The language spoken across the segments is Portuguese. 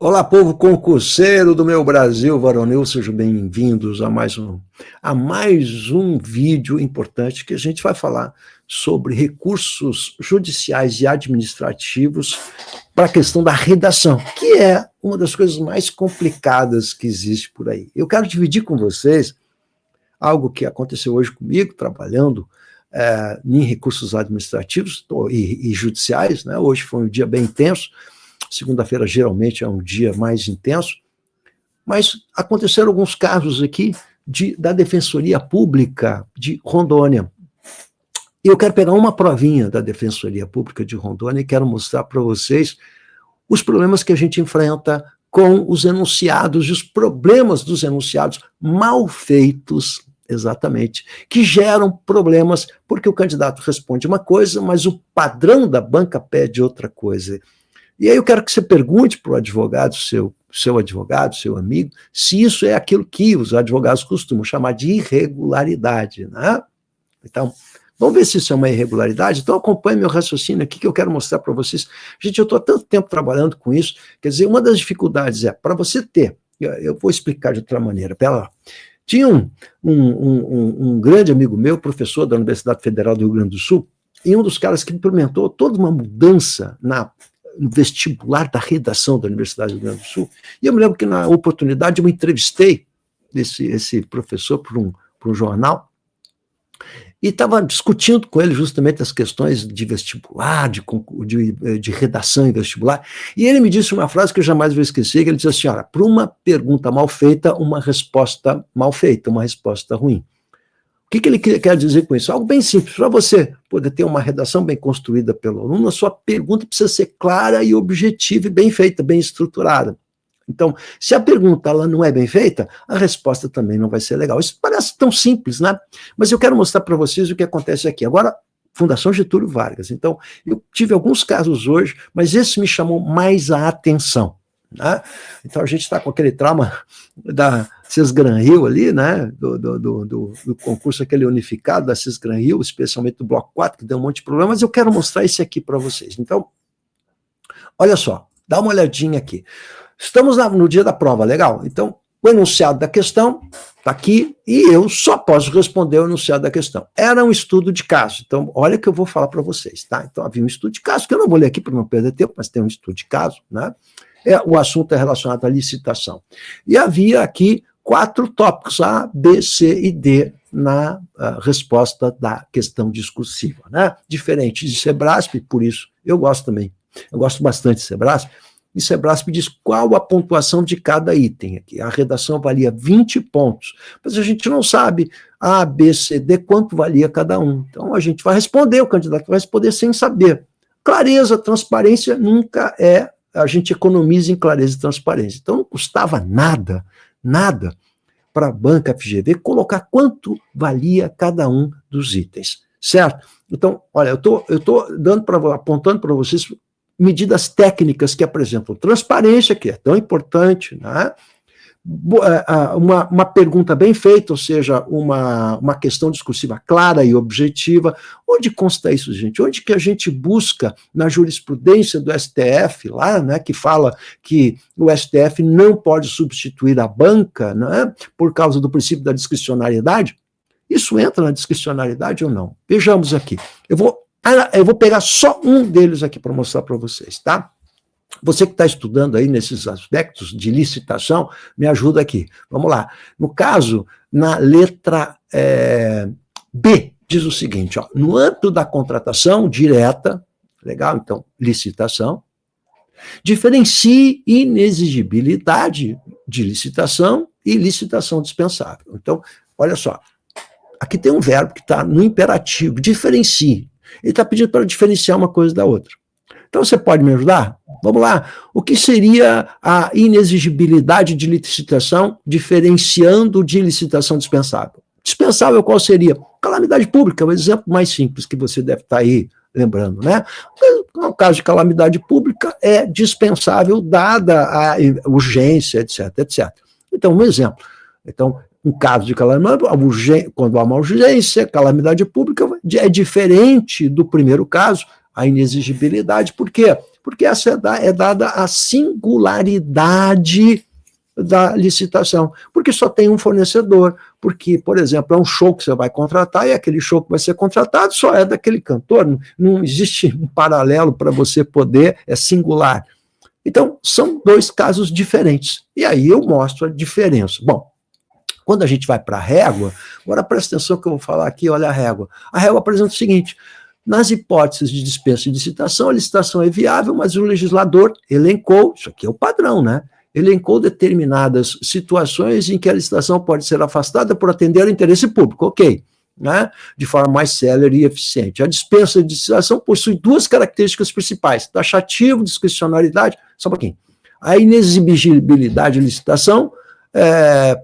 Olá, povo concurseiro do meu Brasil varonil, sejam bem-vindos a mais um vídeo importante que a gente vai falar sobre recursos judiciais e administrativos para a questão da redação, que é uma das coisas mais complicadas que existe por aí. Eu quero dividir com vocês algo que aconteceu hoje comigo, trabalhando em recursos administrativos e judiciais, né? Hoje foi um dia bem intenso. Segunda-feira geralmente é um dia mais intenso, mas aconteceram alguns casos aqui da Defensoria Pública de Rondônia. Eu quero pegar uma provinha da Defensoria Pública de Rondônia e quero mostrar para vocês os problemas que a gente enfrenta com os enunciados e os problemas dos enunciados mal feitos, exatamente, que geram problemas porque o candidato responde uma coisa, mas o padrão da banca pede outra coisa. E aí eu quero que você pergunte para o advogado, seu advogado, seu amigo, se isso é aquilo que os advogados costumam chamar de irregularidade, né? Então, vamos ver se isso é uma irregularidade? Então acompanhe meu raciocínio aqui que eu quero mostrar para vocês. Gente, eu estou há tanto tempo trabalhando com isso, quer dizer, uma das dificuldades é, para você ter, eu vou explicar de outra maneira, pera lá. Tinha um grande amigo meu, professor da Universidade Federal do Rio Grande do Sul, e um dos caras que implementou toda uma mudança no vestibular da redação da Universidade do Rio Grande do Sul, e eu me lembro que na oportunidade eu entrevistei esse professor para um jornal, e estava discutindo com ele justamente as questões de vestibular, de redação em vestibular, e ele me disse uma frase que eu jamais vou esquecer, que ele disse assim, olha, para uma pergunta mal feita, uma resposta mal feita, uma resposta ruim. O que ele quer dizer com isso? Algo bem simples. Para você poder ter uma redação bem construída pelo aluno, a sua pergunta precisa ser clara e objetiva e bem feita, bem estruturada. Então, se a pergunta ela não é bem feita, a resposta também não vai ser legal. Isso parece tão simples, né? Mas eu quero mostrar para vocês o que acontece aqui. Agora, Fundação Getúlio Vargas. Então, eu tive alguns casos hoje, mas esse me chamou mais a atenção. Né? Então a gente está com aquele trauma da Cisgran Rio ali, né? do concurso aquele unificado da Cisgran Rio, especialmente do bloco 4, que deu um monte de problemas, mas eu quero mostrar esse aqui para vocês. Então, olha só, dá uma olhadinha aqui. Estamos no dia da prova, legal? Então, o enunciado da questão está aqui e eu só posso responder o enunciado da questão. Era um estudo de caso, então olha o que eu vou falar para vocês, tá? Então havia um estudo de caso, que eu não vou ler aqui para não perder tempo, mas tem um estudo de caso, né? O assunto é relacionado à licitação. E havia aqui 4 tópicos, A, B, C e D, na resposta da questão discursiva, né? Diferente de Sebrasp, por isso eu gosto também. Eu gosto bastante de Sebrasp. E Sebrasp diz qual a pontuação de cada item aqui. A redação valia 20 pontos, mas a gente não sabe A, B, C, D, quanto valia cada um. Então a gente vai responder, o candidato vai responder sem saber. Clareza, transparência nunca é. A gente economiza em clareza e transparência. Então, não custava nada para a banca FGV colocar quanto valia cada um dos itens, certo? Então, olha, eu tô apontando para vocês medidas técnicas que apresentam transparência, que é tão importante, né? Uma pergunta bem feita, ou seja, uma questão discursiva clara e objetiva. Onde consta isso, gente? Onde que a gente busca na jurisprudência do STF, lá, né, que fala que o STF não pode substituir a banca, né, por causa do princípio da discricionariedade? Isso entra na discricionariedade ou não? Vejamos aqui. Eu vou pegar só um deles aqui para mostrar para vocês, tá? Você que está estudando aí nesses aspectos de licitação, me ajuda aqui. Vamos lá. No caso, na letra B, diz o seguinte, ó, no âmbito da contratação direta, legal, então, licitação, diferencie inexigibilidade de licitação e licitação dispensável. Então, olha só, aqui tem um verbo que está no imperativo, diferencie. Ele está pedindo para diferenciar uma coisa da outra. Então, você pode me ajudar? Vamos lá. O que seria a inexigibilidade de licitação diferenciando de licitação dispensável? Dispensável qual seria? Calamidade pública, o exemplo mais simples que você deve estar aí lembrando, né? No caso de calamidade pública, é dispensável dada a urgência, etc, etc. Então, um exemplo. Então, um caso de calamidade, quando há uma urgência, calamidade pública é diferente do primeiro caso, a inexigibilidade. Por quê? Porque essa é dada a singularidade da licitação, porque só tem um fornecedor, porque, por exemplo, é um show que você vai contratar e aquele show que vai ser contratado só é daquele cantor, não existe um paralelo para você poder, é singular. Então, são dois casos diferentes, e aí eu mostro a diferença. Bom, quando a gente vai para a régua, agora presta atenção que eu vou falar aqui, olha a régua apresenta o seguinte: nas hipóteses de dispensa de licitação, a licitação é viável, mas o legislador elencou, isso aqui é o padrão, né? Elencou determinadas situações em que a licitação pode ser afastada por atender ao interesse público, ok, né? De forma mais célere e eficiente. A dispensa de licitação possui duas características principais: taxativo, discricionariedade, só um pouquinho. A inexigibilidade de licitação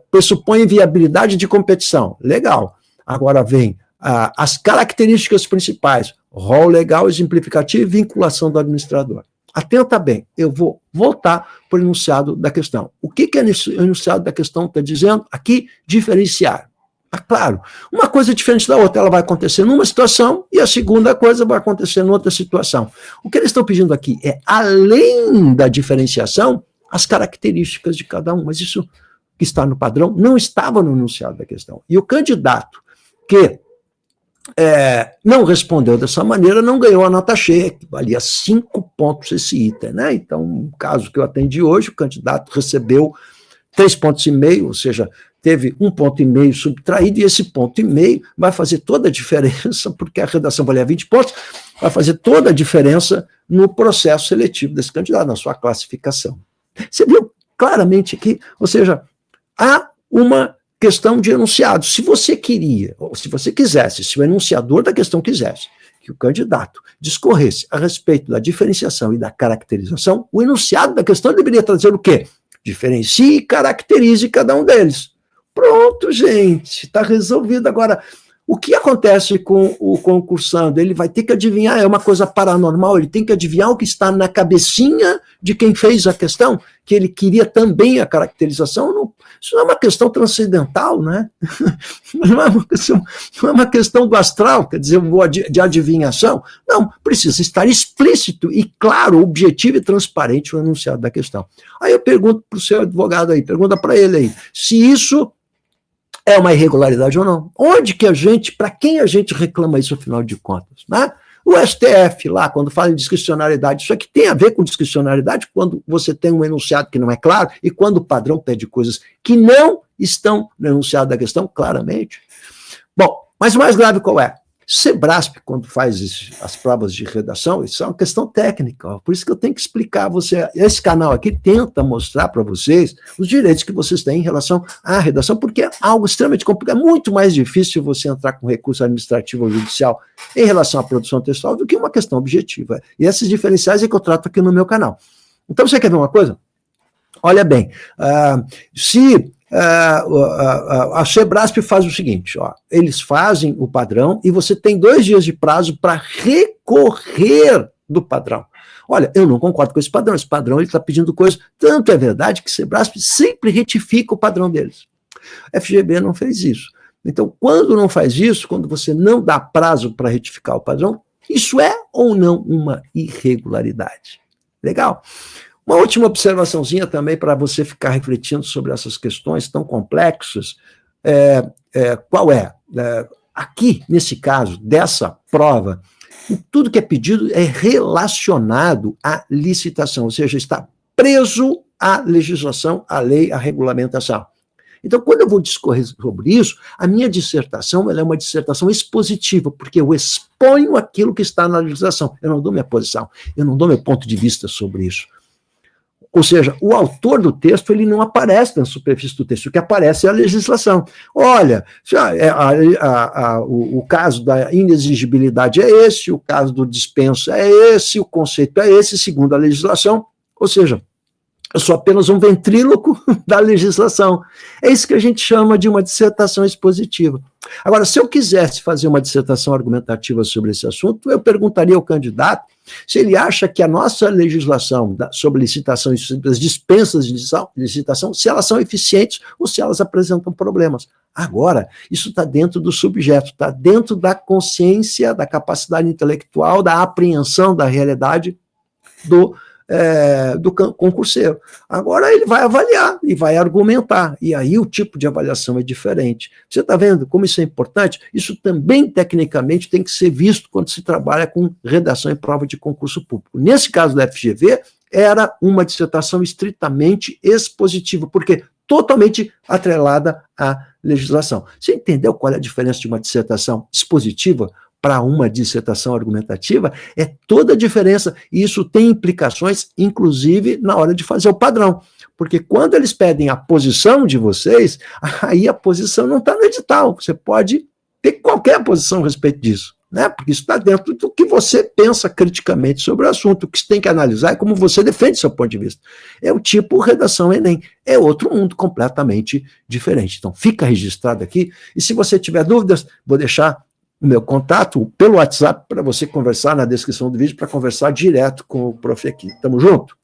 pressupõe viabilidade de competição, legal. Agora vem as características principais: rol legal, exemplificativo e vinculação do administrador. Atenta bem, eu vou voltar para o enunciado da questão. O que é o enunciado da questão está dizendo? Aqui, diferenciar. Claro, uma coisa diferente da outra, ela vai acontecer numa situação e a segunda coisa vai acontecer em outra situação. O que eles estão pedindo aqui é, além da diferenciação, as características de cada um, mas isso que está no padrão não estava no enunciado da questão. E o candidato que não respondeu dessa maneira, não ganhou a nota cheia, que valia 5 pontos esse item, né? Então, no caso que eu atendi hoje, o candidato recebeu 3,5 pontos, ou seja, teve 1,5 ponto subtraído, e esse 1,5 ponto vai fazer toda a diferença, porque a redação valia 20 pontos, vai fazer toda a diferença no processo seletivo desse candidato, na sua classificação. Você viu claramente aqui, ou seja, há uma questão de enunciado. Se você queria, ou se você quisesse, se o enunciador da questão quisesse que o candidato discorresse a respeito da diferenciação e da caracterização, o enunciado da questão deveria trazer o quê? Diferencie e caracterize cada um deles. Pronto, gente, está resolvido. Agora, o que acontece com o concursando? Ele vai ter que adivinhar, é uma coisa paranormal, ele tem que adivinhar o que está na cabecinha de quem fez a questão, que ele queria também a caracterização. Não, isso não é uma questão transcendental, né? Não é uma questão do astral, quer dizer, de adivinhação. Não, precisa estar explícito e claro, objetivo e transparente o enunciado da questão. Aí eu pergunto para o seu advogado aí, pergunta para ele aí, se isso é uma irregularidade ou não? Onde que para quem a gente reclama isso, afinal de contas, né? O STF lá, quando fala em discricionariedade, isso aqui tem a ver com discricionariedade quando você tem um enunciado que não é claro e quando o padrão pede coisas que não estão no enunciado da questão, claramente. Bom, mas o mais grave qual é? Sebrasp, quando faz as provas de redação, isso é uma questão técnica, ó, por isso que eu tenho que explicar a você. Esse canal aqui tenta mostrar para vocês os direitos que vocês têm em relação à redação, porque é algo extremamente complicado, é muito mais difícil você entrar com recurso administrativo ou judicial em relação à produção textual do que uma questão objetiva. E esses diferenciais é que eu trato aqui no meu canal. Então, você quer ver uma coisa? Olha bem, a Sebrasp faz o seguinte, ó, eles fazem o padrão e você tem 2 dias de prazo para recorrer do padrão. Olha, eu não concordo com esse padrão ele está pedindo coisas, tanto é verdade que Sebrasp sempre retifica o padrão deles. A FGV não fez isso. Então, quando não faz isso, quando você não dá prazo para retificar o padrão, isso é ou não uma irregularidade? Legal? Uma última observaçãozinha também para você ficar refletindo sobre essas questões tão complexas, qual é? Aqui, nesse caso, dessa prova, tudo que é pedido é relacionado à licitação, ou seja, está preso à legislação, à lei, à regulamentação. Então, quando eu vou discorrer sobre isso, a minha dissertação ela é uma dissertação expositiva, porque eu exponho aquilo que está na legislação, eu não dou minha posição, eu não dou meu ponto de vista sobre isso. Ou seja, o autor do texto ele não aparece na superfície do texto, o que aparece é a legislação. Olha, o caso da inexigibilidade é esse, o caso do dispenso é esse, o conceito é esse, segundo a legislação. Ou seja, eu sou apenas um ventríloco da legislação. É isso que a gente chama de uma dissertação expositiva. Agora, se eu quisesse fazer uma dissertação argumentativa sobre esse assunto, eu perguntaria ao candidato se ele acha que a nossa legislação sobre licitação e sobre as dispensas de licitação, se elas são eficientes ou se elas apresentam problemas. Agora, isso está dentro do subjeto, está dentro da consciência, da capacidade intelectual, da apreensão da realidade do concurseiro. Agora ele vai avaliar e vai argumentar, e aí o tipo de avaliação é diferente. Você está vendo como isso é importante? Isso também, tecnicamente, tem que ser visto quando se trabalha com redação em prova de concurso público. Nesse caso da FGV, era uma dissertação estritamente expositiva, porque totalmente atrelada à legislação. Você entendeu qual é a diferença de uma dissertação expositiva para uma dissertação argumentativa? É toda a diferença, e isso tem implicações, inclusive, na hora de fazer o padrão. Porque quando eles pedem a posição de vocês, aí a posição não está no edital. Você pode ter qualquer posição a respeito disso, né? Porque isso está dentro do que você pensa criticamente sobre o assunto. O que você tem que analisar é como você defende seu ponto de vista. É o tipo redação Enem. É outro mundo completamente diferente. Então, fica registrado aqui. E se você tiver dúvidas, vou deixar o meu contato pelo WhatsApp para você conversar na descrição do vídeo, para conversar direto com o prof aqui. Tamo junto?